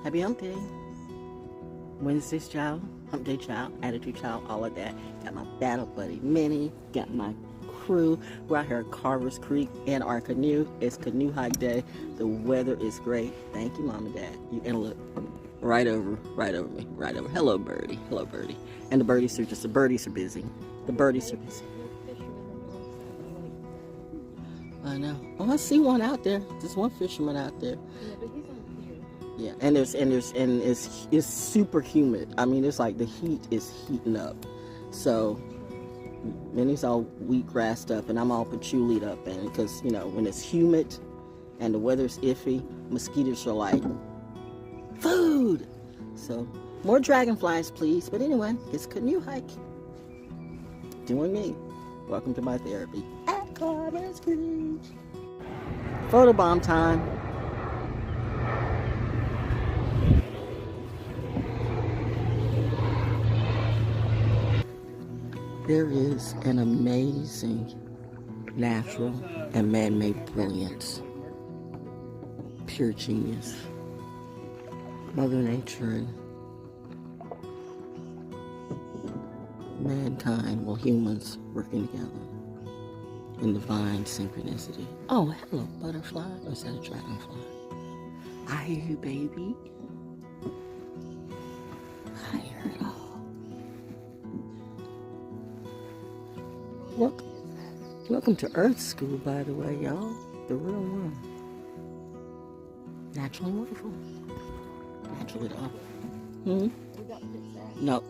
Happy hump day. Wednesday's child, hump day child, attitude child, all of that. Got my battle buddy Minnie, got my crew. We're out here at Carver's Creek in our canoe. It's canoe hike day. The weather is great. Thank you, Mom and Dad. You and look right over me, right over. Hello, birdie. Hello, birdie. And the birdies are busy. The birdies are busy. I know. Oh, I see one out there. There's one fisherman out there. Yeah, but he's on here. Yeah, and it's super humid. I mean, it's like the heat is heating up. So Minnie's all wheatgrassed up, and I'm all patchoulied up, and because when it's humid and the weather's iffy, mosquitoes are like food. So more dragonflies, please. But anyway, it's canoe hike. Doing me. Welcome to my therapy at Carver's Creek. Photobomb time. There is an amazing natural and man-made brilliance. Pure genius. Mother Nature and mankind, well, humans working together in divine synchronicity. Oh, hello, butterfly. Or is that a dragonfly? I hear you, baby. I hear it all. Welcome to Earth School, by the way, y'all. The real one. Naturally wonderful. Naturally all. We got to fix that. No,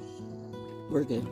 we're good.